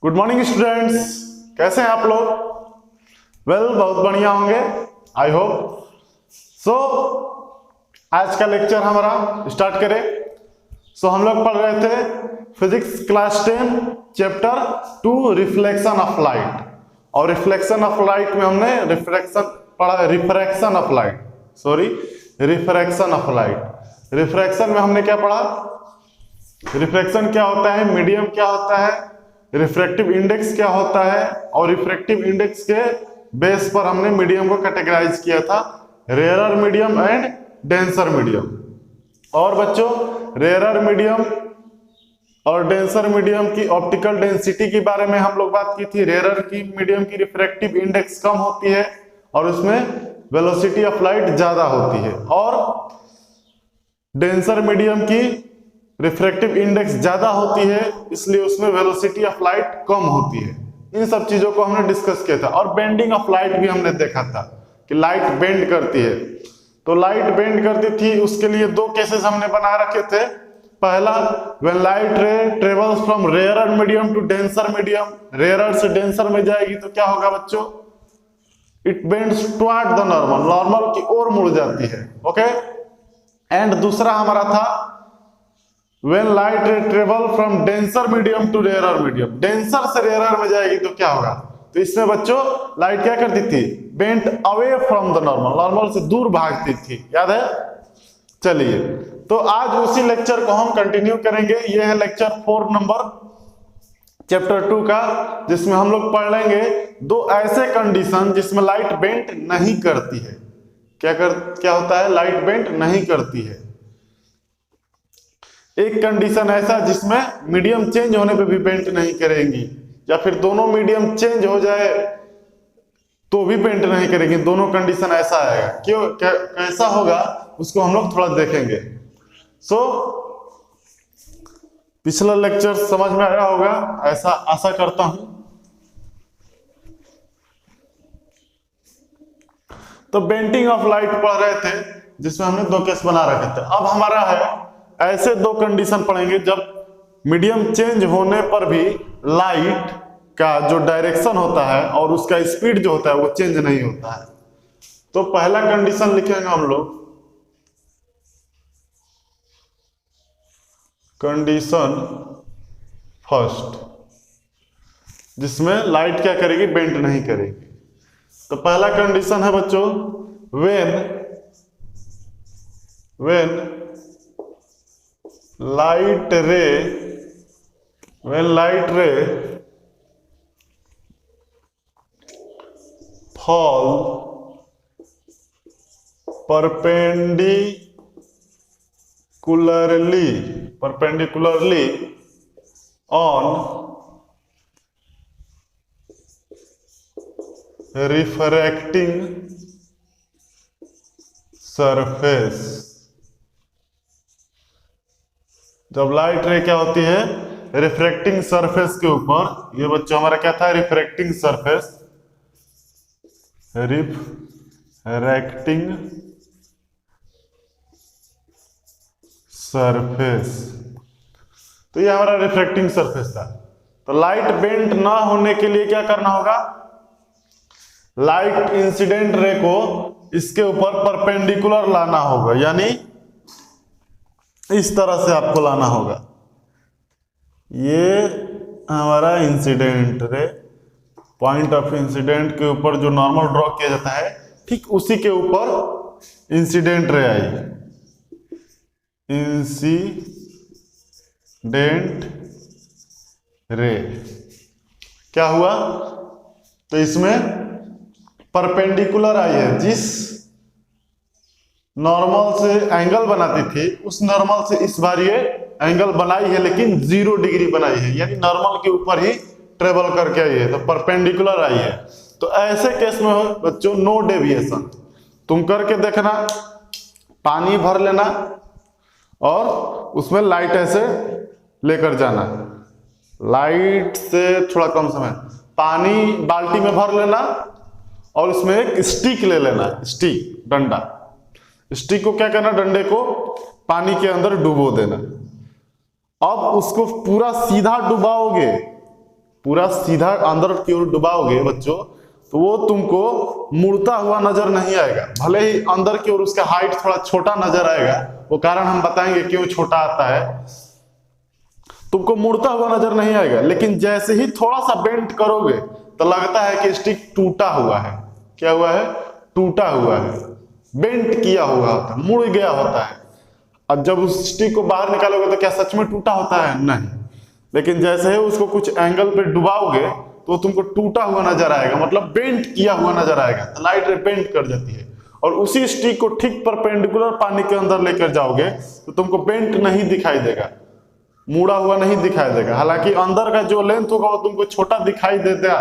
Good morning students, कैसे हैं आप लोग? बहुत बढ़िया होंगे, आई होप सो। आज का लेक्चर हमारा स्टार्ट करें। हम लोग पढ़ रहे थे physics class 10 chapter 2 reflection of light, और रिफ्लेक्शन ऑफ लाइट में हमने रिफ्रैक्शन पढ़ा, refraction of light, sorry refraction of light. Refraction में हमने क्या पढ़ा? रिफ्रैक्शन क्या होता है, मीडियम क्या होता है, रिफ्रैक्टिव इंडेक्स क्या होता है, और रिफ्रैक्टिव इंडेक्स के बेस पर हमने मीडियम को कैटेगराइज किया था, rarer medium and denser medium. और बच्चों, रेयरर मीडियम और डेंसर मीडियम की ऑप्टिकल डेंसिटी के बारे में हम लोग बात की थी। रेयरर की मीडियम की रिफ्रैक्टिव इंडेक्स कम होती है और उसमें वेलोसिटी ऑफ लाइट ज्यादा होती है, और डेंसर मीडियम की रिफ्रैक्टिव इंडेक्स ज्यादा होती है, इसलिए उसमें वेलोसिटी ऑफ लाइट कम होती है। इन सब चीजों को हमने डिस्कस किया था। और बेंडिंग ऑफ लाइट भी हमने देखा था कि लाइट बेंड करती है। तो लाइट बेंड करती थी, उसके लिए दो केसेस हमने बना रखे थे। पहला, when light ray travels from rarer medium to denser medium, rarer से डेंसर में जाएगी तो क्या होगा बच्चों? It bends toward the normal, normal की ओर मुड़ जाती है। ओके। एंड दूसरा हमारा था When light ray travel from denser medium to rarer medium, denser से रेयर में जाएगी तो क्या होगा? तो इसमें बच्चों लाइट क्या करती थी? Bent away from the normal, normal से दूर भागती थी, याद है? चलिए, तो आज उसी लेक्चर को हम कंटिन्यू करेंगे। ये है लेक्चर 4 नंबर चैप्टर 2 का, जिसमें हम लोग पढ़ लेंगे दो ऐसे कंडीशन जिसमें लाइट बेंट नहीं करती है। क्या होता है? लाइट बेंट नहीं करती है। एक कंडीशन ऐसा जिसमें मीडियम चेंज होने पे भी बेंट नहीं करेंगी, या फिर दोनों मीडियम चेंज हो जाए तो भी बेंट नहीं करेंगी। दोनों कंडीशन ऐसा आएगा। क्यों, कैसा होगा उसको हम लोग थोड़ा देखेंगे। पिछला लेक्चर समझ में आया होगा, ऐसा आशा करता हूं। तो बेंटिंग ऑफ लाइट पढ़ रहे थे, जिसमें हमने दो केस बना रखे थे। अब हमारा है ऐसे दो कंडीशन पढ़ेंगे जब मीडियम चेंज होने पर भी लाइट का जो डायरेक्शन होता है और उसका स्पीड जो होता है वो चेंज नहीं होता है। तो पहला कंडीशन लिखेंगे हम लोग, कंडीशन फर्स्ट, जिसमें लाइट क्या करेगी? बेंट नहीं करेगी। तो पहला कंडीशन है बच्चों, when light ray fall perpendicularly on refracting surface। जब लाइट रे क्या होती है? रिफ्रैक्टिंग सरफेस के ऊपर, ये बच्चों हमारा क्या था? Refracting surface, refracting surface. तो ये हमारा रिफ्रैक्टिंग सरफेस था। तो लाइट बेंट ना होने के लिए क्या करना होगा? लाइट इंसिडेंट रे को इसके ऊपर परपेंडिकुलर लाना होगा, यानी इस तरह से आपको लाना होगा। ये हमारा incident ray, point of incident के ऊपर जो नॉर्मल ड्रॉ किया जाता है, ठीक उसी के ऊपर इंसिडेंट रे आएगी। इंसिडेंट रे क्या हुआ? तो इसमें परपेंडिकुलर आई है, जिस नॉर्मल से एंगल बनाती थी उस नॉर्मल से इस बार ये एंगल बनाई है, लेकिन 0 डिग्री बनाई है, यानी नॉर्मल के ऊपर ही ट्रेवल करके आई है, तो परपेंडिकुलर आई है। तो ऐसे केस में हो बच्चों नो डेविएशन। तुम करके देखना, पानी भर लेना और उसमें लाइट ऐसे लेकर जाना, लाइट से थोड़ा कम समय, पानी बाल्टी में भर लेना और उसमें एक स्टिक ले लेना, स्टिक, डंडा। स्टिक को क्या करना? डंडे को पानी के अंदर डुबो देना। अब उसको पूरा सीधा डुबाओगे पूरा सीधा अंदर की ओर डुबाओगे बच्चों, तो वो तुमको मुड़ता हुआ नजर नहीं आएगा। भले ही अंदर की ओर उसका हाइट थोड़ा छोटा नजर आएगा, वो कारण हम बताएंगे क्यों छोटा आता है, तुमको मुड़ता हुआ नजर नहीं आएगा। लेकिन जैसे ही थोड़ा सा बेंट करोगे तो लगता है कि स्टिक टूटा हुआ है। क्या हुआ है? टूटा हुआ है, बेंट किया हुआ होता है, मुड़ गया होता है। अब जब उस स्टिक को बाहर निकालोगे तो क्या सच में टूटा होता है? नहीं। लेकिन जैसे ही उसको कुछ एंगल पे डुबाओगे तो तुमको टूटा हुआ नजर आएगा, मतलब बेंट किया हुआ नजर आएगा। तो लाइट रे बेंट कर जाती है, और उसी स्टिक को ठीक परपेंडिकुलर पानी के अंदर लेकर जाओगे तो तुमको बेंट नहीं दिखाई देगा, मुड़ा हुआ नहीं दिखाई देगा। हालांकि अंदर का जो लेंथ होगा वो तुमको छोटा दिखाई देगा,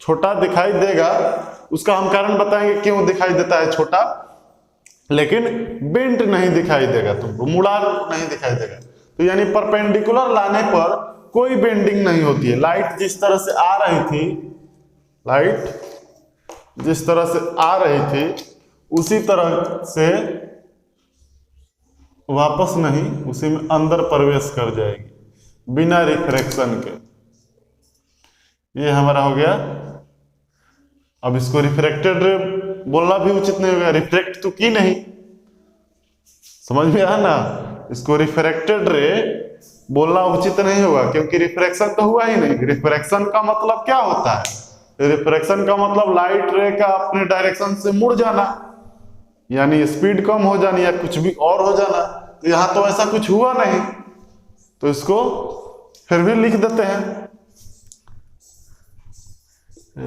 छोटा दिखाई देगा। उसका हम कारण बताएंगे क्यों दिखाई देता है छोटा, लेकिन बेंट नहीं दिखाई देगा, तुमको मुड़ा नहीं दिखाई देगा। तो यानी परपेंडिकुलर लाने पर कोई बेंडिंग नहीं होती है। लाइट जिस तरह से आ रही थी, लाइट जिस तरह से आ रही थी उसी तरह से वापस नहीं, उसी में अंदर प्रवेश कर जाएगी बिना रिफ्रैक्शन के। ये हमारा हो गया। अब इसको रिफ्रैक्टेड रे बोलना भी उचित नहीं होगा, रिफ्रैक्ट तो की नहीं, समझ में आया ना। इसको रिफ्रैक्टेड रे बोलना उचित नहीं होगा, क्योंकि रिफ्रैक्शन तो हुआ ही नहीं। रिफ्रैक्शन का मतलब क्या होता है? रिफ्रैक्शन का मतलब लाइट रे का अपने डायरेक्शन से मुड़ जाना, यानी स्पीड कम हो जानी या कुछ भी और हो जाना। तो यहां तो ऐसा कुछ हुआ नहीं, तो इसको फिर भी लिख देते हैं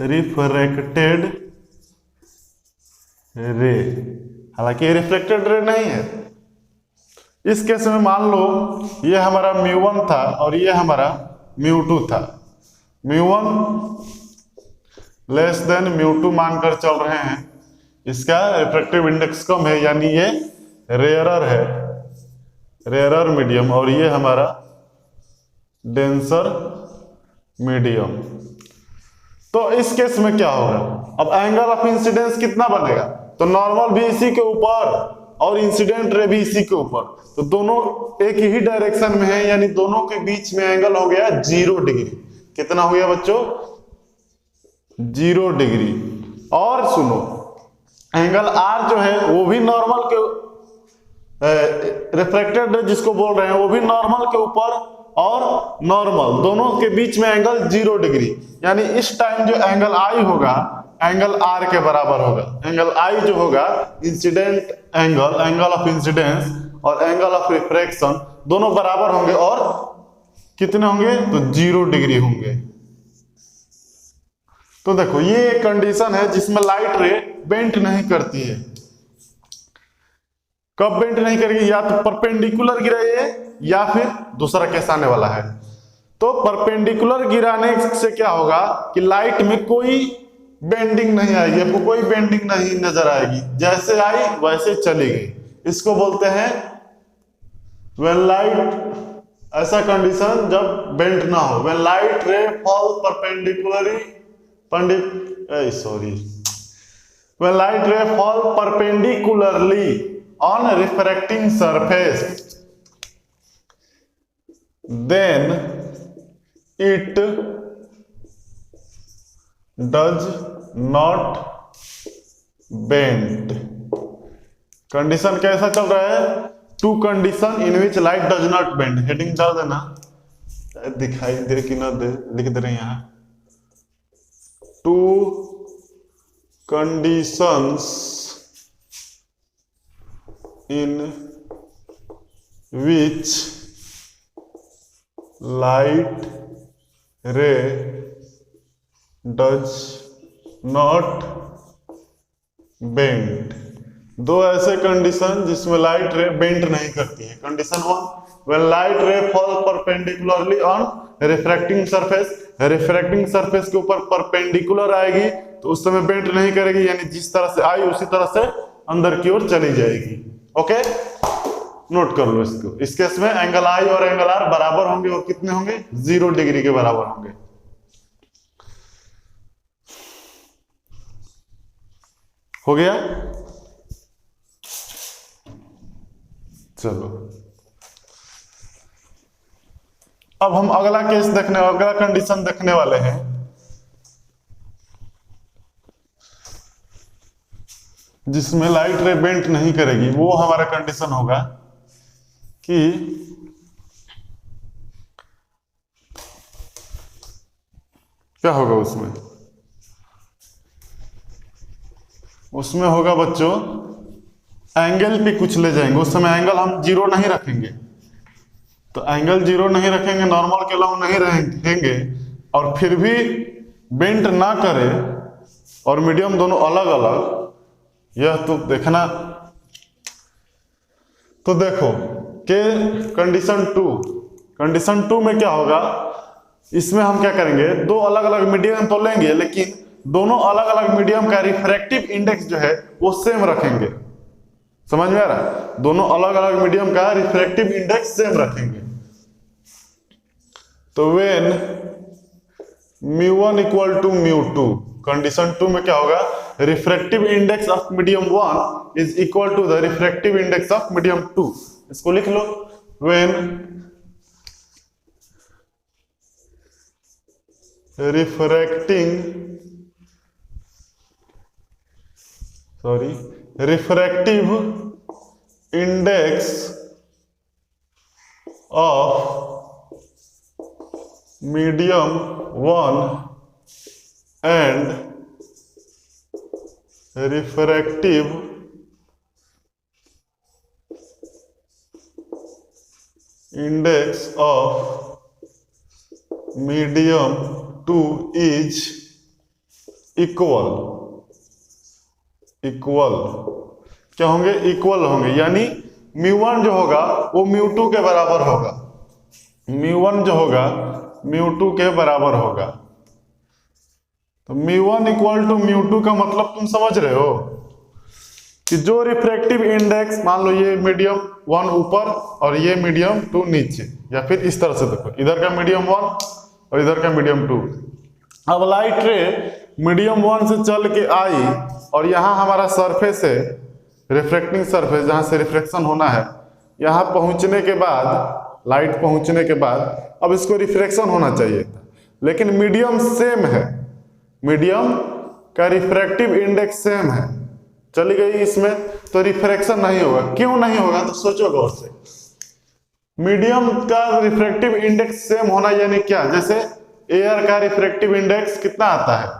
रिफ्रैक्टेड रे। हालांकि रिफ्लेक्टेड रे नहीं है। इस केस में मान लो ये हमारा μ1 था और ये हमारा μ2 था। μ1 लेस देन μ2 मानकर चल रहे हैं, इसका रिफ्रैक्टिव इंडेक्स कम है, यानी ये रेयरर है, रेयरर मीडियम, और ये हमारा डेंसर मीडियम। तो इस केस में क्या होगा? अब एंगल ऑफ इंसिडेंस कितना बनेगा? तो नॉर्मल भी इसी के ऊपर और इंसिडेंट रे भी इसी के ऊपर, तो दोनों एक ही डायरेक्शन में है, यानी दोनों के बीच में एंगल हो गया 0 डिग्री। कितना हो गया बच्चों? 0 डिग्री। और सुनो, एंगल आर जो है वो भी नॉर्मल के रिफ्रैक्टेड रे जिसको बोल रहे हैं वो भी नॉर्मल के ऊपर और नॉर्मल दोनों के बीच में एंगल 0 डिग्री, यानी इस टाइम जो एंगल आई होगा एंगल आर के बराबर होगा। एंगल आई जो होगा incident angle, angle of incidence और एंगल ऑफ रिफ्रैक्शन दोनों बराबर होंगे, और कितने होंगे? तो 0 डिग्री होंगे। तो देखो ये एक कंडीशन है जिसमें लाइट रे बेंट नहीं करती है। कब बेंट नहीं करेगी? या तो परपेंडिकुलर गिराइए या फिर दूसरा केस आने वाला है। तो परपेंडिकुलर गिराने से क्या होगा कि लाइट में कोई बेंडिंग नहीं आएगी, आपको कोई बेंडिंग नहीं नजर आएगी, जैसे आई वैसे चली गई। इसको बोलते हैं व्हेन लाइट, ऐसा कंडीशन जब बेंट ना हो, व्हेन लाइट रे fall perpendicularly when light ray fall perpendicularly on a refracting surface, then it does not bend. Condition कैसा चल रहा है? Two condition in which light does not bend. Heading डाल देना, दिखाई दे कि ना दे, लिख दे रहे हैं यहां। Two conditions in which light ray does not bend। दो ऐसे कंडीशन जिसमें लाइट रे बेंड नहीं करती है। Condition 1, when light ray fall perpendicularly on refracting surface, refracting surface के ऊपर परपेंडिकुलर आएगी तो उस समय बेंट नहीं करेगी, यानी जिस तरह से आई उसी तरह से अंदर की ओर चली जाएगी। ओके, नोट कर लो इसको। इस केस में एंगल आई और एंगल आर बराबर होंगे, और कितने होंगे? 0 डिग्री के बराबर होंगे। हो गया? चलो अब हम अगला केस अगला कंडीशन देखने वाले हैं। जिसमें लाइट रे बेंट नहीं करेगी, वो हमारा कंडीशन होगा कि क्या होगा उसमें होगा बच्चों, एंगल पे कुछ ले जाएंगे। उस समय एंगल हम जीरो नहीं रखेंगे, तो एंगल जीरो नहीं रखेंगे, नॉर्मल के अलाउ नहीं रहेंगे, और फिर भी बेंट ना करे और मीडियम दोनों अलग अलग, यह तो देखना। तो देखो कि कंडीशन टू में क्या होगा, इसमें हम क्या करेंगे, दो अलग अलग मीडियम तो लेंगे, लेकिन दोनों अलग अलग मीडियम का रिफ्रैक्टिव इंडेक्स जो है वो सेम रखेंगे। समझ में आ रहा है? दोनों अलग अलग मीडियम का रिफ्रैक्टिव इंडेक्स सेम रखेंगे। तो व्हेन μ1 इक्वल टू μ2, कंडीशन 2 में क्या होगा, refractive index of medium 1 is equal to the refractive index of medium 2। इसको लिख लो, when refractive index of medium 1 and refractive index of medium 2 is equal क्या होंगे, इक्वल होंगे, यानी μ1 जो होगा वो μ2 के बराबर होगा। μ1 जो होगा μ2 के बराबर होगा। तो μ1 इक्वल टू μ2 का मतलब तुम समझ रहे हो कि जो रिफ्रैक्टिव इंडेक्स, मान लो ये मीडियम 1 ऊपर और ये मीडियम 2 नीचे, या फिर इस तरह से देखो, इधर का मीडियम 1 और इधर का मीडियम 2। अब लाइट रे मीडियम 1 से चल के आई और यहाँ हमारा सरफेस है, रिफ्रैक्टिंग सरफेस, जहां से रिफ्लेक्शन होना है, यहाँ पहुंचने के बाद, लाइट पहुंचने के बाद अब इसको रिफ्रैक्शन होना चाहिए था, लेकिन मीडियम सेम है, मीडियम का रिफ्रैक्टिव इंडेक्स सेम है, चली गई इसमें, तो रिफ्रैक्शन नहीं होगा। क्यों नहीं होगा, तो सोचो गौर से। मीडियम का रिफ्रैक्टिव इंडेक्स सेम होना यानी क्या, जैसे एयर का रिफ्रैक्टिव इंडेक्स कितना आता है,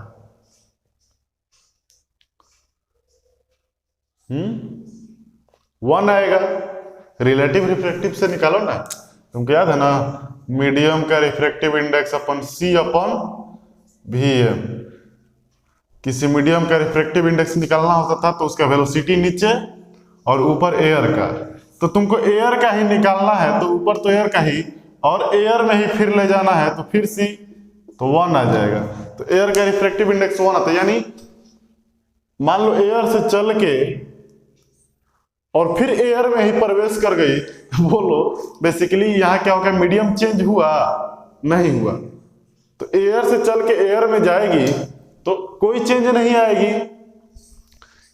1 आएगा। रिलेटिव रिफ्रैक्टिव से निकालो ना, तुमको याद है ना, मीडियम का रिफ्रैक्टिव इंडेक्स अपन C अपन VM। किसी मीडियम का रिफ्रैक्टिव इंडेक्स निकालना होता था तो उसका वेलोसिटी नीचे और ऊपर एयर का, तो तुमको एयर का ही निकालना है, तो ऊपर तो एयर का ही और एयर में ही फिर ले जाना है, तो फिर C, तो 1 आ जाएगा। तो एयर का रिफ्रैक्टिव इंडेक्स 1 आता है, यानी मान लो एयर से चल के और फिर एयर में ही प्रवेश कर गई, बोलो बेसिकली यहाँ क्या होगा, मीडियम चेंज हुआ, नहीं हुआ। तो एयर से चल के एयर में जाएगी तो कोई चेंज नहीं आएगी।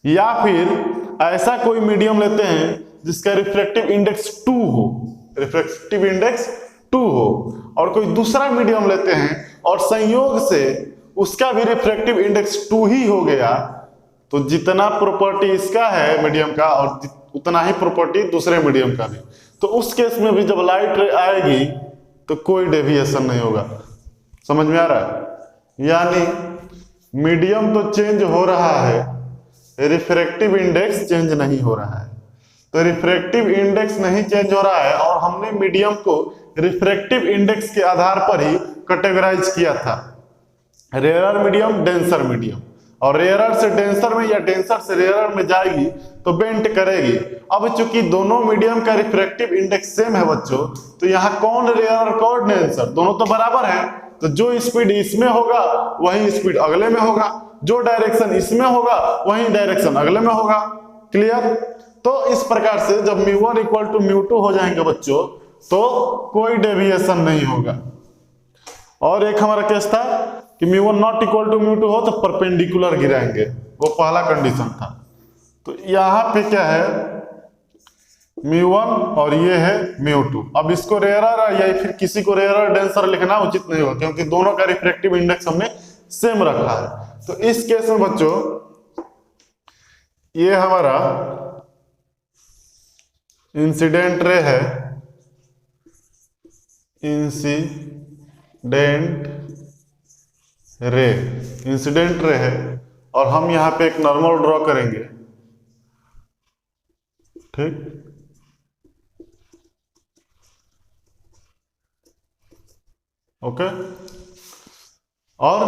या फिर ऐसा कोई मीडियम लेते हैं जिसका रिफ्रैक्टिव इंडेक्स 2 हो, रिफ्रैक्टिव इंडेक्स 2 हो, और कोई दूसरा मीडियम लेते हैं और संयोग से उसका भी रिफ्रैक्टिव इंडेक्स 2 ही हो गया, तो जितना प्रॉपर्टी इसका है मीडियम का और उतना ही प्रॉपर्टी दूसरे मीडियम का भी, तो उस केस में भी जब लाइट रे आएगी तो कोई डेविएशन नहीं होगा। समझ में आ रहा है? यानी मीडियम तो चेंज हो रहा है, रिफ्रैक्टिव इंडेक्स चेंज नहीं हो रहा है। तो रिफ्रैक्टिव इंडेक्स नहीं चेंज हो रहा है, और हमने मीडियम को रिफ्रैक्टिव इंडेक्स के आधार पर ही कैटेगराइज किया था, रेयरर मीडियम, डेंसर मीडियम। और रेयरर से डेंसर में या डेंसर से रेयरर में जाएगी तो बेंट करेगी। अब चूंकि दोनों मीडियम का रिफ्रैक्टिव इंडेक्स सेम है बच्चों, तो यहाँ कौन रेयरर कौन डेंसर, दोनों तो बराबर है, तो जो स्पीड इसमें होगा वही स्पीड अगले में होगा, जो डायरेक्शन इसमें होगा वही डायरेक्शन अगले में होगा। क्लियर? तो इस प्रकार से जब μ1 इक्वल टू μ2 हो जाएंगे बच्चों, तो कोई डेविएशन नहीं होगा। और एक हमारा केस था कि μ1 नॉट इक्वल टू μ2 हो तो परपेंडिकुलर गिराएंगे, वो पहला कंडीशन था। तो यहाँ पे क्या है μ1 और ये है μ2। अब इसको रेयरर या फिर किसी को रेयरर डेंसर लिखना उचित नहीं होगा, क्योंकि दोनों का रिफ्रैक्टिव इंडेक्स हमने सेम रखा है। तो इस केस में बच्चों ये हमारा इंसिडेंट रे है, इंसिडेंट रे है, और हम यहां पे एक नॉर्मल ड्रॉ करेंगे, ठीक। ओके, और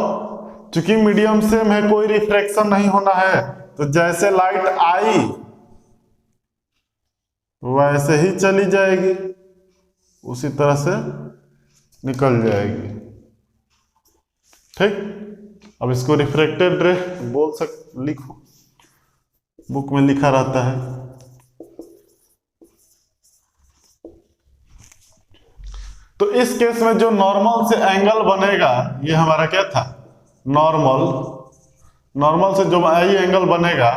चूंकि मीडियम सेम है, कोई रिफ्रैक्शन नहीं होना है, तो जैसे लाइट आई वैसे ही चली जाएगी, उसी तरह से निकल जाएगी, ठीक। अब इसको रिफ्रैक्टेड रे लिखो, बुक में लिखा रहता है। तो इस केस में जो नॉर्मल से एंगल बनेगा, ये हमारा क्या था, नॉर्मल से जो आई एंगल बनेगा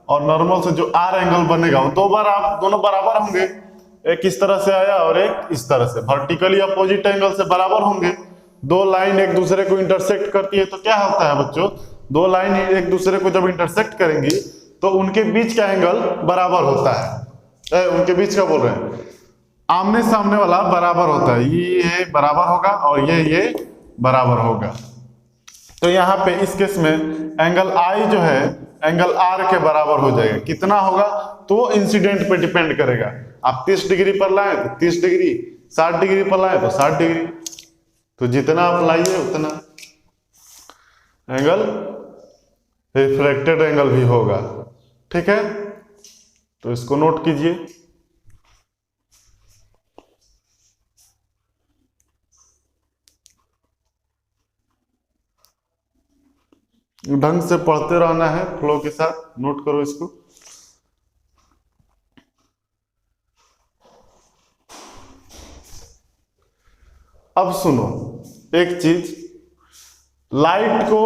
और नॉर्मल से जो आर एंगल बनेगा, वो दोनों बराबर होंगे। एक इस तरह से आया और एक इस तरह से, वर्टिकली अपोजिट एंगल से बराबर होंगे। दो लाइन एक दूसरे को इंटरसेक्ट करती है, तो क्या होता है बच्चों, दो लाइन एक दूसरे को जब इंटरसेक्ट करेंगी तो उनके बीच का एंगल बराबर होता है। उनके बीच का बोल रहे हैं, आमने सामने वाला बराबर होता है, ये बराबर होगा और ये बराबर होगा। तो यहाँ पे इस केस में एंगल आई जो है एंगल आर के बराबर हो जाएगा। कितना होगा तो इंसिडेंट पे डिपेंड करेगा। आप 30 डिग्री पर लाए तो 30 डिग्री, 60 डिग्री पर लाए तो 60 डिग्री, तो जितना आप लाइए उतना एंगल रिफ्लेक्टेड एंगल भी होगा, ठीक है। तो इसको नोट कीजिए। ढंग से पढ़ते रहना है, फ्लो के साथ, नोट करो इसको। अब सुनो एक चीज, लाइट को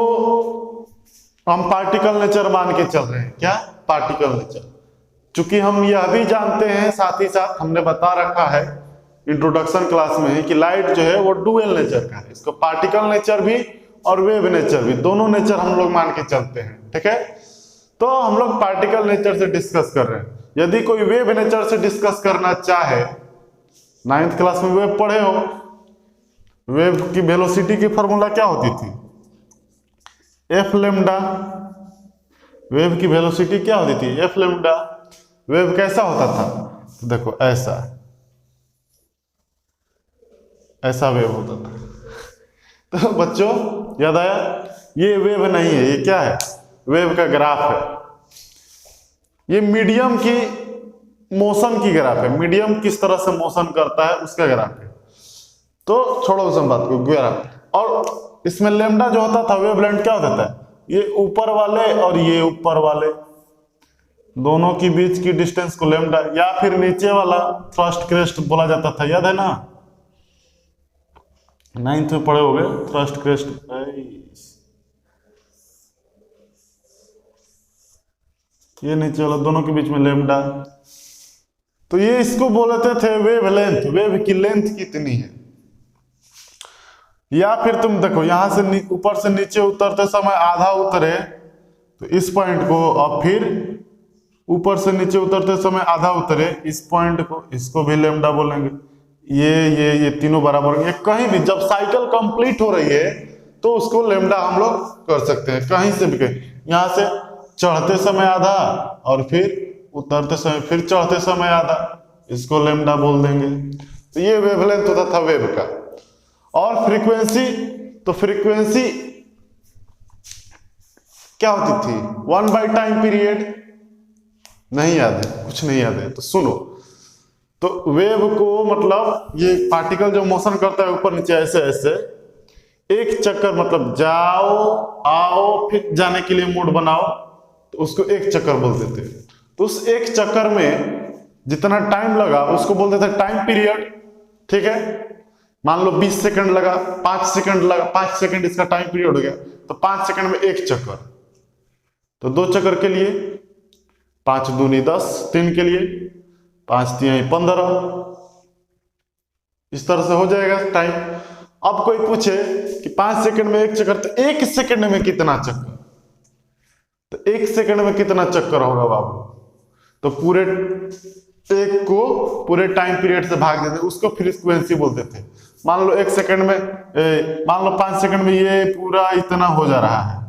हम पार्टिकल नेचर मान के चल रहे हैं। क्या पार्टिकल नेचर? चूंकि हम यह भी जानते हैं, साथ ही साथ हमने बता रखा है इंट्रोडक्शन क्लास में ही कि लाइट जो है वो डुअल नेचर का है। इसको पार्टिकल नेचर भी और वेव नेचर भी, दोनों नेचर हम लोग मान के चलते हैं, ठीक है। तो हम लोग पार्टिकल नेचर से डिस्कस कर रहे हैं। यदि कोई वेव नेचर से डिस्कस करना चाहे, 9th क्लास में वेव पढ़े हो, वेव की वेलोसिटी की फॉर्मूला क्या होती थी, एफ लेमडा। वेव की वेलोसिटी क्या होती थी, एफ लेमडा। वेव कैसा होता था, तो देखो ऐसा वेव होता था। तो बच्चों याद आया, ये वेव नहीं है, ये क्या है, वेव का ग्राफ है। ये मीडियम की मोशन की ग्राफ है, मीडियम किस तरह से मोशन करता है उसका ग्राफ है। तो छोड़ो उस बात को, ग्राफ। और इसमें लेमडा जो होता था, वेवलेंथ क्या होता था, ये ऊपर वाले और ये ऊपर वाले दोनों के बीच की डिस्टेंस को लेमडा, या फिर नीचे वाला थ्रस्ट क्रेस्ट बोला जाता था, याद है ना, 9th में पढ़े हो गए थ्रस्ट क्रेस्ट। ये नीचे वाला दोनों के बीच में लेमडा। तो ये इसको बोलते थे वेव लेंथ, वेव की लेंथ कितनी है। या फिर तुम देखो यहां से ऊपर से नीचे उतरते समय आधा उतरे तो इस पॉइंट को, और फिर ऊपर से नीचे उतरते समय आधा उतरे इस पॉइंट को, इसको भी लेमडा बोलेंगे। ये तीनों बराबर, ये कहीं भी जब साइकिल कंप्लीट हो रही है तो उसको लेमडा हम लोग कर सकते हैं, कहीं से भी कहीं। यहां से चढ़ते समय आधा और फिर उतरते समय फिर चढ़ते समय आधा, इसको लेमडा बोल देंगे। तो ये वेवलेंथ होता था वेव का। और फ्रीक्वेंसी, तो फ्रीक्वेंसी क्या होती थी, 1/टाइम पीरियड। नहीं याद है, कुछ नहीं याद है तो सुनो। तो वेव को मतलब ये पार्टिकल जो मोशन करता है ऊपर नीचे ऐसे ऐसे, एक चक्कर मतलब जाओ आओ फिर जाने के लिए मूड बनाओ, तो उसको एक चक्कर बोलते थे। तो उस एक चक्कर में जितना टाइम लगा उसको बोलते थे टाइम पीरियड, ठीक है। मान लो 20 सेकंड लगा, 5 सेकंड लगा, 5 सेकंड इसका टाइम पीरियड हो गया, तो 5 सेकंड में एक चक्कर। तो 2 चक्कर के लिए 5 दूनी 10, 3 के लिए 5 तिहाई 15, इस तरह से हो जाएगा टाइम। अब कोई पूछे कि 5 सेकंड में एक चक्कर, तो 1 सेकंड में कितना चक्कर, तो 1 सेकंड में कितना चक्कर होगा बाबू, तो पूरे एक को पूरे टाइम पीरियड से भाग देते, उसको फ्रीक्वेंसी बोलते थे। मान लो 1 सेकंड में मान लो 5 सेकंड में ये पूरा इतना हो जा रहा है,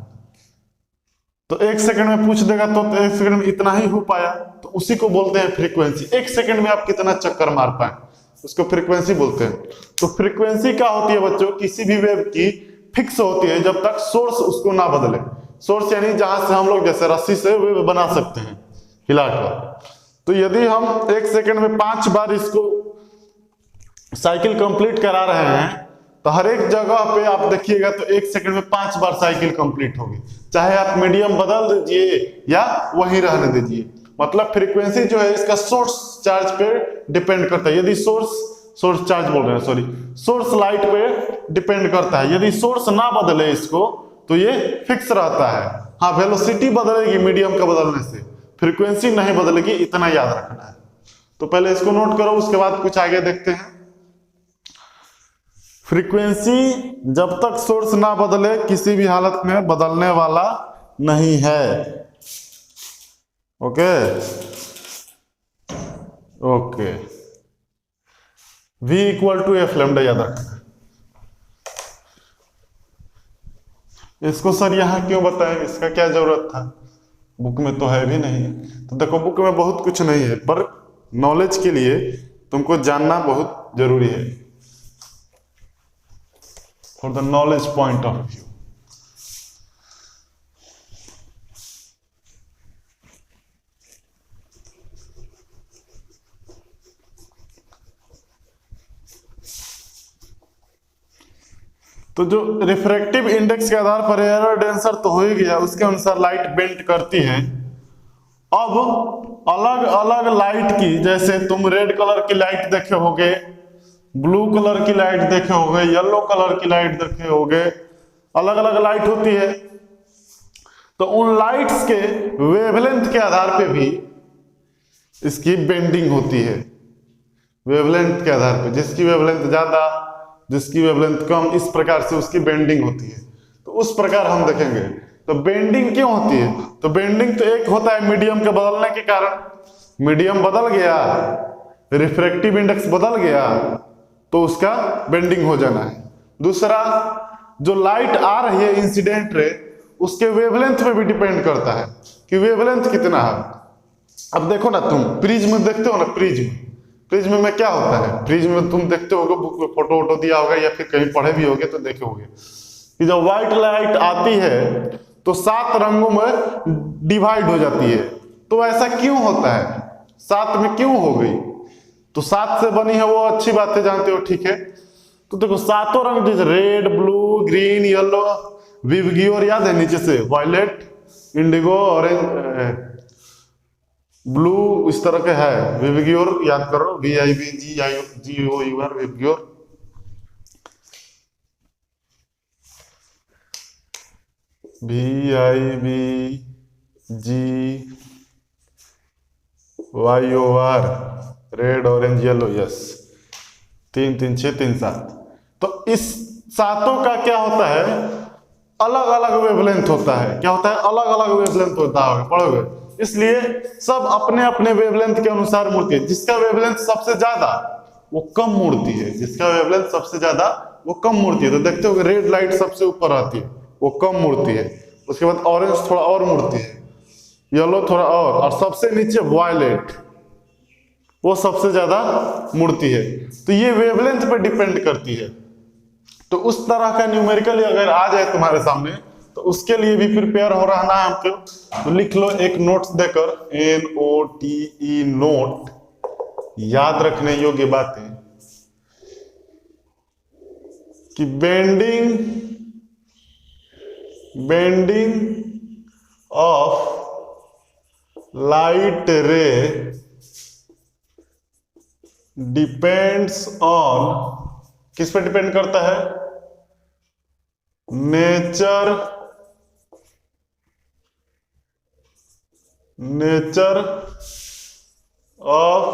तो 1 सेकंड में पूछ देगा तो 1 सेकंड में इतना ही हो पाया, तो उसी को बोलते हैं फ्रीक्वेंसी। 1 सेकंड में आप कितना चक्कर मार पाए, उसको फ्रीक्वेंसी बोलते हैं। तो फ्रीक्वेंसी क्या होती है बच्चों, किसी भी वेव की फिक्स होती है जब तक सोर्स उसको ना बदले। सोर्स यानी जहां से हम लोग जैसे रस्सी से वेव बना सकते हैं हिलाकर। तो यदि हम 1 सेकंड में 5 बार इसको साइकिल कंप्लीट करा रहे हैं, तो हर एक जगह पे आप देखिएगा तो 1 सेकंड में 5 बार साइकिल कंप्लीट होगी, चाहे आप मीडियम बदल दीजिए या वहीं रहने दीजिए। मतलब फ्रीक्वेंसी जो है इसका सोर्स चार्ज पे डिपेंड करता है। यदि सोर्स चार्ज बोल रहे हैं, सॉरी, सोर्स लाइट पे डिपेंड करता है। यदि सोर्स ना बदले इसको तो ये फिक्स रहता है। हाँ, वेलोसिटी बदलेगी मीडियम का बदलने से, फ्रीक्वेंसी नहीं बदलेगी, इतना याद रखना है। तो पहले इसको नोट करो, उसके बाद कुछ आगे देखते हैं। फ्रीक्वेंसी जब तक सोर्स ना बदले किसी भी हालत में बदलने वाला नहीं है। Okay okay, V equal to F lambda याद रखना। इसको सर यहां क्यों बताएं, इसका क्या जरूरत था, बुक में तो है भी नहीं। तो देखो बुक में बहुत कुछ नहीं है, पर नॉलेज के लिए तुमको जानना बहुत जरूरी है, for the knowledge point of view. तो जो रिफ्रैक्टिव इंडेक्स के आधार पर एरर डेंसर तो हो ही गया, उसके अनुसार लाइट बेंड करती है। अब अलग अलग लाइट की, जैसे तुम रेड कलर की लाइट देखे होगे, ब्लू कलर की लाइट देखे होगे, येलो कलर की लाइट देखे होगे, अलग अलग लाइट होती है। तो उन लाइट्स के वेवलेंथ के आधार पे भी इसकी बेंडिंग होती है। वेवलेंथ के आधार पे, जिसकी वेवलेंथ ज्यादा, जिसकी वेवलेंथ कम, इस प्रकार से उसकी बेंडिंग होती है। तो उस प्रकार हम देखेंगे। तो बेंडिंग क्यों होती है, तो बेंडिंग तो एक होता है मीडियम के बदलने के कारण, मीडियम बदल गया, रिफ्रैक्टिव इंडेक्स बदल गया, तो उसका बेंडिंग हो जाना है। दूसरा, जो लाइट आ रही है इंसिडेंट रे, उसके वेवलेंथ पे भी डिपेंड करता है कि वेवलेंथ कितना है। अब देखो ना, तुम प्रिज्म देखते हो ना, प्रिज्म में क्या होता है, प्रिज्म में तुम देखते होगे, बुक में फोटो वोटो दिया होगा या फिर कहीं पढ़े भी होगे तो देखे होगे कि जब व्हाइट लाइट आती है तो 7 रंगों में डिवाइड हो जाती है। तो ऐसा क्यों होता है, 7 में क्यों हो गई, तो 7 से बनी है वो अच्छी बात है, जानते हो, ठीक है। तो देखो 7 रंग जैसे रेड, ब्लू, ग्रीन, येलो, विवगियोर याद है नीचे से, वायलेट, इंडिगो, ऑरेंज, ब्लू, इस तरह के है। विवगियोर याद करो, VIVGIOUR, विवगियोर। VIVGYOR, red, orange, yellow, yes. 3 3 6 3 7। तो इस 7 का क्या होता है, अलग अलग वेवलेंथ होता है। क्या होता है, अलग अलग वेवलेंथ होता है, पढ़ोगे। इसलिए सब अपने अपने वेवलेंथ के अनुसार मुड़ती है। जिसका वेवलेंथ सबसे ज्यादा वो कम मुड़ती है, जिसका वेवलेंथ सबसे ज्यादा वो कम मुड़ती है। तो देखते हो रेड लाइट सबसे ऊपर आती है, वो कम मुड़ती है। उसके बाद ऑरेंज थोड़ा और मुड़ती है, येलो थोड़ा और सबसे नीचे वायलेट, वो सबसे ज्यादा मुड़ती है। तो ये वेवलेंथ पे डिपेंड करती है। तो उस तरह का न्यूमेरिकल अगर आ जाए तुम्हारे सामने, तो उसके लिए भी प्रिपेयर हो रहना है हमको। तो लिख लो एक नोट्स देकर, NOTE, नोट, याद रखने योग्य बातें कि बेंडिंग ऑफ लाइट रे डिपेंड्स ऑन, किस पे डिपेंड करता है, नेचर ऑफ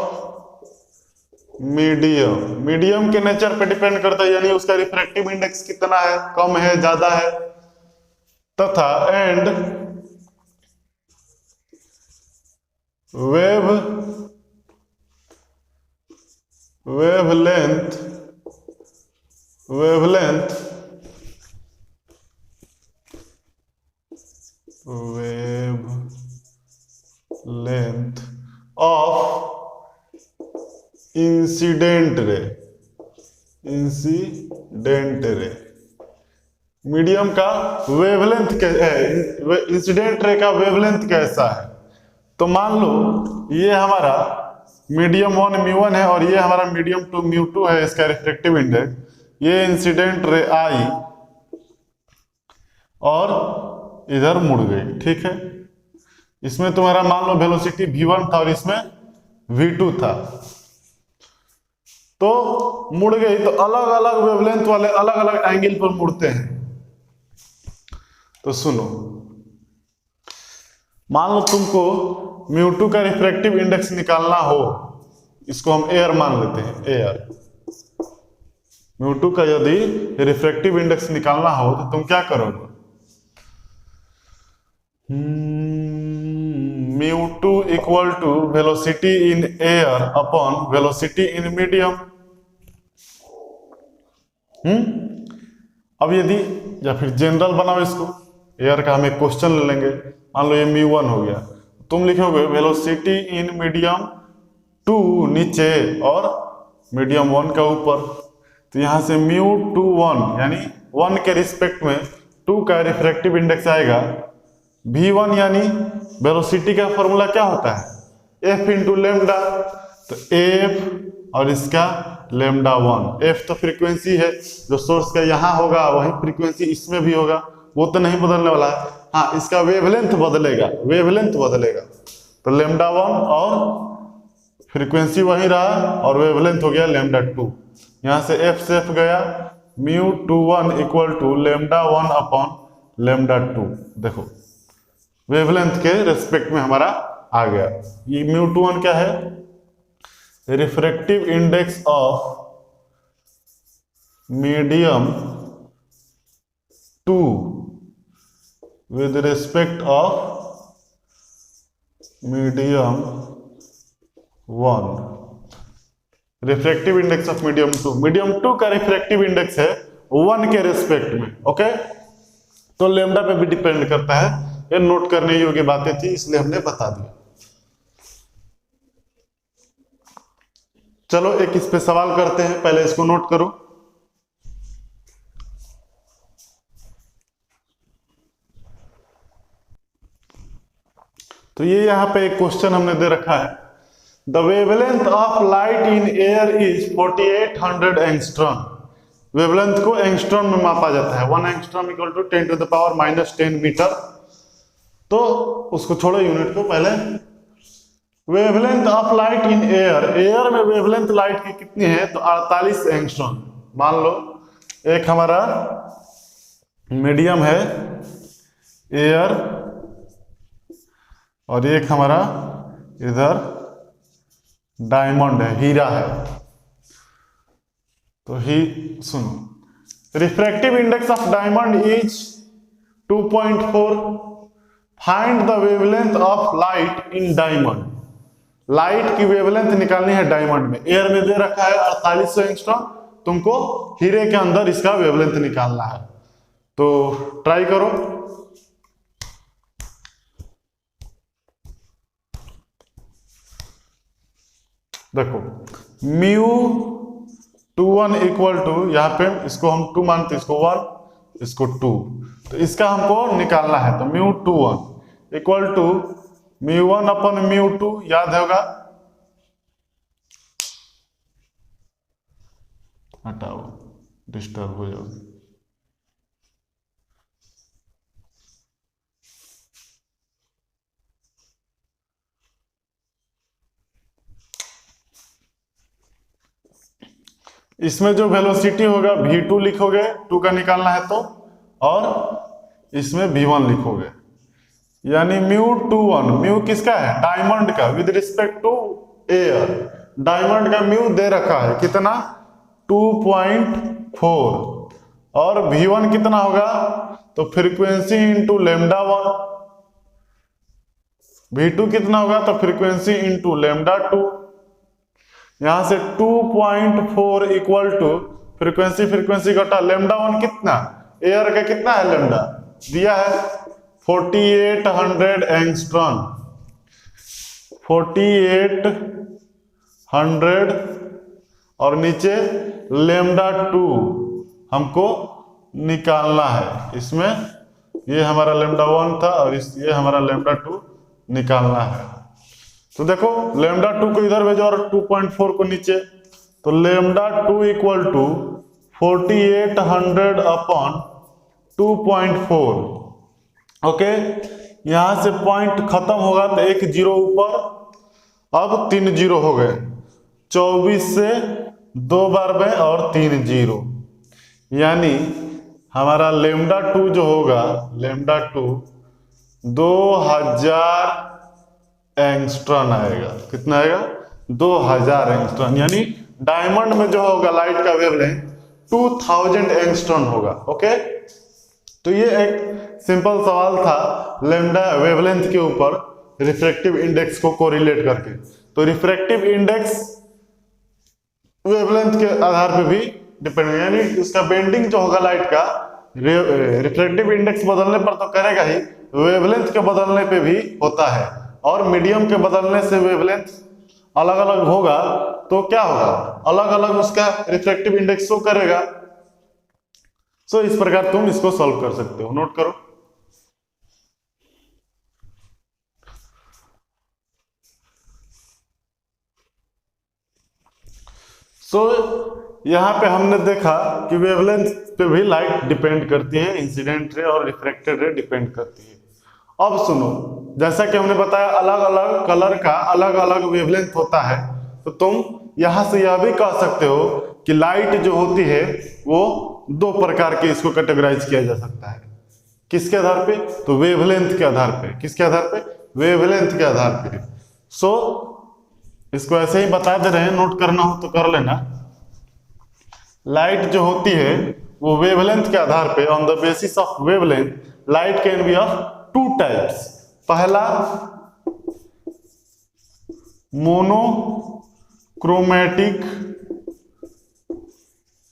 मीडियम, मीडियम के नेचर पे डिपेंड करता है, यानी उसका रिफ्रैक्टिव इंडेक्स कितना है, कम है ज्यादा है, तथा and wavelength of incident ray, medium का वेवलेंथ इंसिडेंट रे का वेवलेंथ कैसा है। तो मान लो ये हमारा मीडियम 1 μ1 है और ये हमारा मीडियम 2 μ2 है, इसका रिफ्रैक्टिव इंडेक्स। ये इंसिडेंट रे आई और इधर मुड़ गई, ठीक है। इसमें तुम्हारा मान लो वेलोसिटी v1 था और इसमें v2 था, तो मुड़ गई, तो अलग अलग वेवलेंथ वाले अलग अलग एंगल पर मुड़ते हैं। तो सुनो, मान लो तुमको μ2 का रिफ्रैक्टिव इंडेक्स निकालना हो, इसको हम एयर मान लेते हैं, एयर। μ2 का यदि रिफ्रैक्टिव इंडेक्स निकालना हो तो तुम क्या करोगे, μ2 equal to velocity in air upon velocity in medium. अब यदि, या फिर जनरल बनाओ इसको, एयर का हम एक क्वेश्चन ले लेंगे, मान लो ये μ1 हो गया, तुम लिखोगे वेलोसिटी इन मीडियम 2 नीचे और मीडियम 1 का ऊपर। तो यहां से μ21 यानी 1 के रिस्पेक्ट में 2 का रिफ्रैक्टिव इंडेक्स आएगा v1, यानी वेलोसिटी का फॉर्मूला क्या होता है, f इंटू लेमडा। तो f और इसका लेमडा 1, f तो फ्रीक्वेंसी है, जो सोर्स का यहाँ होगा वही फ्रीक्वेंसी इसमें भी होगा, वो तो नहीं बदलने वाला है। हाँ, इसका वेवलेंथ बदलेगा, तो लेमडा 1 और फ्रीक्वेंसी वही रहा और वेवलेंथ हो गया लेमडा 2। यहाँ से f से f गया, μ21 equal to lambda 1 upon lambda 2। देखो वेवलेंथ के रेस्पेक्ट में हमारा आ गया। ये μ21 क्या है, refractive index of medium 2 with respect of medium 1। Refractive index of medium 2, medium 2 का रिफ्रैक्टिव इंडेक्स है 1 के रेस्पेक्ट में, ओके। तो लेमडा पे भी डिपेंड करता है, ये नोट करने योग्य बातें थी इसलिए हमने बता दिया। चलो एक इस पे सवाल करते हैं, पहले इसको नोट करो। तो ये यहां पे एक क्वेश्चन हमने दे रखा है, the wavelength of light in air is 4800 angstrom. Wavelength को एंगस्ट्रॉम में मापा जाता है, 1 angstrom equal to 10 to the power -10 metre. तो उसको छोड़ो यूनिट को, पहले wavelength of light in air, air में वेवलेंथ लाइट की कितनी है, तो 48 एंगस्ट्रॉम। मान लो एक हमारा मीडियम है एयर और एक हमारा इधर डायमंड है, हीरा है। तो सुनो, refractive index of diamond is 2.4। Find the wavelength of light in diamond. Light की वेवलेंथ निकालनी है डायमंड में, एयर में दे रखा है 4800 एंगस्ट्रॉम, तुमको हीरे के अंदर इसका वेवलेंथ निकालना है। तो ट्राई करो। देखो μ21 इक्वल टू, यहाँ पे इसको हम 2 मानते, इसको 1, इसको 2, तो इसका हमको निकालना है। तो μ21 इक्वल टू μ1 अपन μ2, याद होगा, हटाओ डिस्टर्ब हो जाओगे। इसमें जो वेलोसिटी होगा v2 लिखोगे, 2 का निकालना है तो, और इसमें v1 लिखोगे, यानी μ21, म्यू किसका है, डायमंड का, with respect to air. Diamond का म्यू दे रखा है कितना 2.4 और V1 कितना होगा तो फ्रीक्वेंसी इंटू लेमडा 1, V2 कितना होगा तो फ्रीक्वेंसी इंटू लेमडा 2। यहां से 2.4 इक्वल टू फ्रीक्वेंसी घटा लेमडा 1 कितना, एयर का कितना है लेमडा दिया है 4800 एंगस्ट्रॉन, 4800 और नीचे लेमडा 2 हमको निकालना है। इसमें ये हमारा लेमडा 1 था और ये हमारा लेमडा 2 निकालना है। तो देखो लेमडा 2 को इधर भेजो और 2.4 को नीचे, तो lambda 2 equal to 4800 upon 2.4। Okay, यहां से पॉइंट खत्म होगा तो एक जीरो ऊपर, अब 3 जीरो हो गए, 24 से 2 बार में और 3 जीरो, यानी हमारा लेमडा 2 जो होगा लेमडा 2 2000 एंगस्ट्रॉन आएगा। कितना आएगा 2000 एंगस्ट्रॉन, यानी डायमंड में जो होगा लाइट का वेवलेंथ 2000 एंगस्ट्रॉन होगा। ओके, तो ये एक सिंपल सवाल था लेमडा वेवलेंथ के ऊपर रिफ्रैक्टिव इंडेक्स को कोरिलेट करके। तो रिफ्रैक्टिव इंडेक्स वेवलेंथ के आधार पे भी डिपेंड, यानी उसका बेंडिंग जो होगा लाइट का रिफ्रैक्टिव इंडेक्स बदलने पर तो करेगा ही, वेवलेंथ के बदलने पे भी होता है। और मीडियम के बदलने से वेवलेंथ अलग अलग होगा तो क्या होगा, अलग अलग उसका रिफ्रैक्टिव इंडेक्स शो करेगा। सो इस प्रकार तुम इसको सॉल्व कर सकते हो, नोट करो। यहां पे हमने देखा कि वेवलेंथ पे भी लाइट डिपेंड करती है, इंसिडेंट रे और रिफ्रैक्टेड रे डिपेंड करती है। अब सुनो, जैसा कि हमने बताया अलग अलग कलर का अलग अलग वेवलेंथ होता है, तो तुम यहां से यह भी कह सकते हो कि लाइट जो होती है वो 2 प्रकार के इसको कैटेगराइज किया जा सकता है। किसके आधार पे, तो वेवलेंथ के आधार पे। किसके आधार पे, वेवलेंथ के आधार पे। सो इसको ऐसे ही बता दे रहे हैं, नोट करना हो तो कर लेना। लाइट जो होती है वो वेवलेंथ के आधार पे, on the basis of wavelength light can be of 2 types. पहला मोनोक्रोमैटिक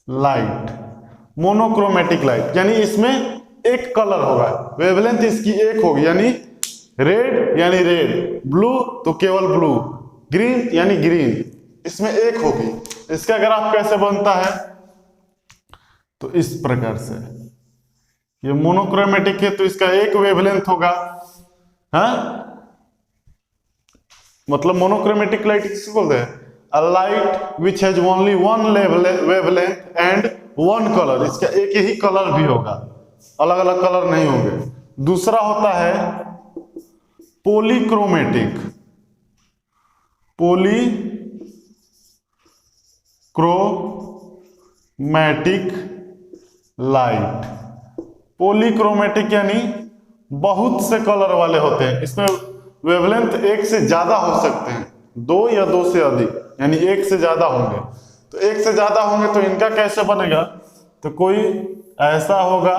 लाइट, मोनोक्रोमैटिक लाइट यानी इसमें एक कलर होगा, वेवलेंथ इसकी एक होगी, यानी रेड यानी रेड, ब्लू तो केवल ब्लू, ग्रीन यानी ग्रीन, इसमें एक होगी। इसका ग्राफ कैसे बनता है, तो इस प्रकार से, ये मोनोक्रोमैटिक है तो इसका एक वेवलेंथ होगा, हाँ, मतलब मोनोक्रोमैटिक लाइट किसको बोलते हैं, a light which has only one wavelength and one colour, इसका एक ही कलर भी होगा, अलग अलग कलर नहीं होंगे। दूसरा होता है पॉलीक्रोमैटिक, पॉलीक्रोमैटिक लाइट। पॉलीक्रोमैटिक यानी बहुत से कलर वाले होते हैं, इसमें वेवलेंथ एक से ज्यादा हो सकते हैं, 2 या 2 से अधिक, यानी एक से ज्यादा होंगे। तो एक से ज्यादा होंगे तो इनका कैसे बनेगा, तो कोई ऐसा होगा,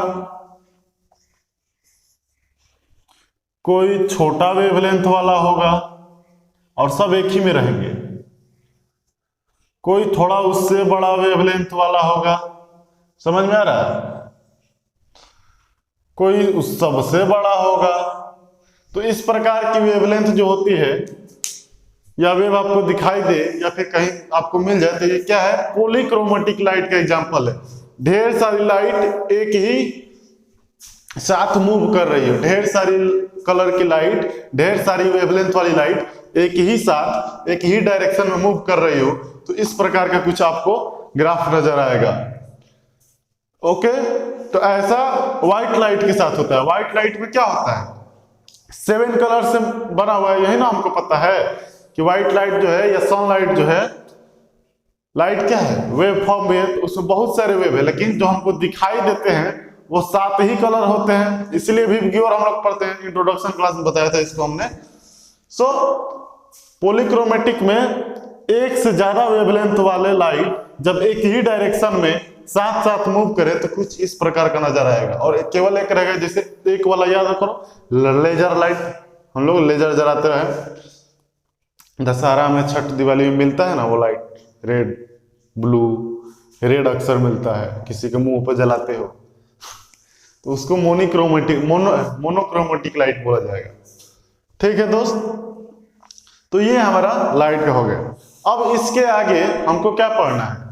कोई छोटा वेवलेंथ वाला होगा और सब एक ही में रहेंगे, कोई थोड़ा उससे बड़ा वेवलेंथ वाला होगा, समझ में आ रहा है, कोई उस सबसे बड़ा होगा। तो इस प्रकार की वेवलेंथ जो होती है, या वेव आपको दिखाई दे या फिर कहीं आपको मिल जाए, तो ये क्या है, पॉलीक्रोमैटिक लाइट का एग्जांपल है। ढेर सारी लाइट एक ही साथ मूव कर रही है, ढेर सारी कलर की लाइट, ढेर सारी वेवलेंथ वाली लाइट एक ही साथ एक ही डायरेक्शन में मूव कर रही हो, तो इस प्रकार का कुछ आपको ग्राफ नजर आएगा। ओके, तो ऐसा व्हाइट लाइट के साथ होता है। व्हाइट लाइट में क्या होता है, 7 कलर से बना हुआ है, यही ना हमको पता है कि व्हाइट लाइट जो है या सनलाइट जो है, लाइट क्या है, वेव फॉर्म में, उसमें बहुत सारे वेव है, लेकिन जो हमको दिखाई देते हैं वो 7 ही कलर होते हैं। इसलिए विबग्योर हम लोग पढ़ते हैं, इंट्रोडक्शन क्लास में बताया था इसको हमने। सो पॉलीक्रोमैटिक में एक से ज्यादा वेवलेंथ वाले लाइट जब एक ही डायरेक्शन में साथ साथ मूव करे तो कुछ इस प्रकार का नजर आएगा। और केवल एक रहेगा, जैसे एक वाला याद करो लेजर लाइट, हम लोग लेजर जलाते रहे दशहरा में, छठ दिवाली में मिलता है ना वो लाइट, रेड ब्लू, रेड अक्सर मिलता है, किसी के मुंह पर जलाते हो तो उसको मोनोक्रोमेटिक लाइट बोला जाएगा। ठीक है दोस्त, तो ये हमारा लाइट का हो गया। अब इसके आगे हमको क्या पढ़ना है,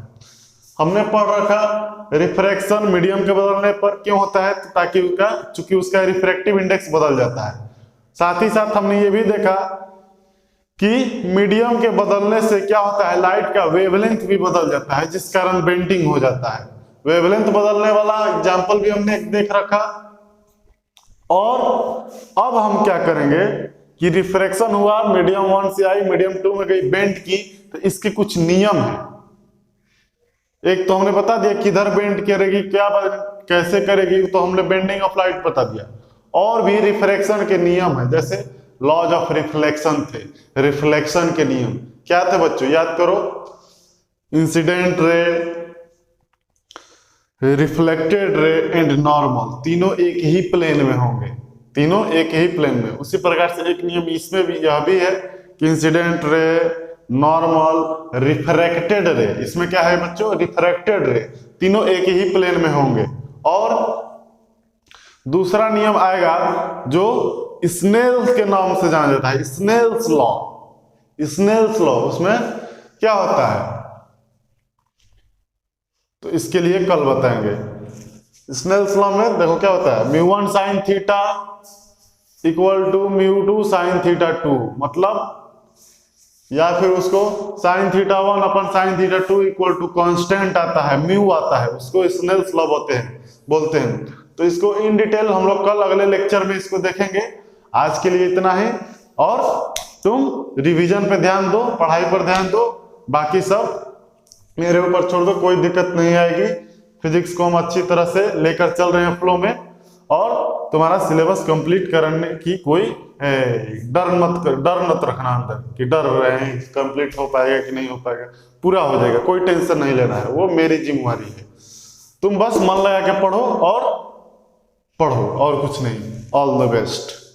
हमने पढ़ रखा रिफ्रैक्शन मीडियम के बदलने पर क्यों होता है, तो ताकि चूंकि उसका रिफ्रैक्टिव इंडेक्स बदल जाता है। साथ ही साथ हमने ये भी देखा कि मीडियम के बदलने से क्या होता है, लाइट का वेवलेंथ भी बदल जाता है, जिस कारण बेंडिंग हो जाता है। वेवलेंथ बदलने वाला एग्जाम्पल भी हमने देख रखा। और अब हम क्या करेंगे कि रिफ्रैक्शन हुआ, मीडियम 1 से आई, मीडियम 2 में गई, बेंड की, तो इसके कुछ नियम है। एक तो हमने बता दिया किधर बेंड करेगी, क्या कैसे करेगी, तो हमने बेंडिंग ऑफ लाइट बता दिया। और भी रिफ्रैक्शन के नियम है, जैसे लॉज ऑफ रिफ्लेक्शन थे, रिफ्लेक्शन के नियम क्या थे बच्चों, याद करो। Incident ray, reflected ray and normal, तीनों एक ही प्लेन में होंगे, तीनों एक ही प्लेन में। उसी प्रकार से एक नियम इसमें भी यह भी है कि इंसिडेंट रे, नॉर्मल, रिफ्रैक्टेड रे, इसमें क्या है बच्चों, रिफ्रैक्टेड रे, तीनों एक ही प्लेन में होंगे। और दूसरा नियम आएगा जो स्नेल्स के नाम से जाना जाता है, स्नेल्स लॉ। स्नेल्स लॉ, उसमें क्या होता है तो इसके लिए कल बताएंगे। स्नेल्स लॉ में देखो क्या होता है, μ1 sin theta equal to μ2 sin theta 2, मतलब या फिर उसको sin theta 1 upon sin theta 2 equal to constant आता है, म्यू आता है, उसको स्नेल्स लॉ बोलते हैं। तो इसको इन डिटेल हम लोग कल अगले लेक्चर में इसको देखेंगे। आज के लिए इतना ही, और तुम रिवीजन पे ध्यान दो, पढ़ाई पर ध्यान दो, बाकी सब मेरे ऊपर छोड़ दो, कोई दिक्कत नहीं आएगी। फिजिक्स को हम अच्छी तरह से लेकर चल रहे हैं फ्लो में, और तुम्हारा सिलेबस कंप्लीट करने की कोई डर मत रखना अंदर कि डर रहे हैं कंप्लीट हो पाएगा कि नहीं हो पाएगा, पूरा हो जाएगा, कोई टेंशन नहीं लेना है, वो मेरी जिम्मेवारी है। तुम बस मन लगा के पढ़ो और कुछ नहीं। All the best.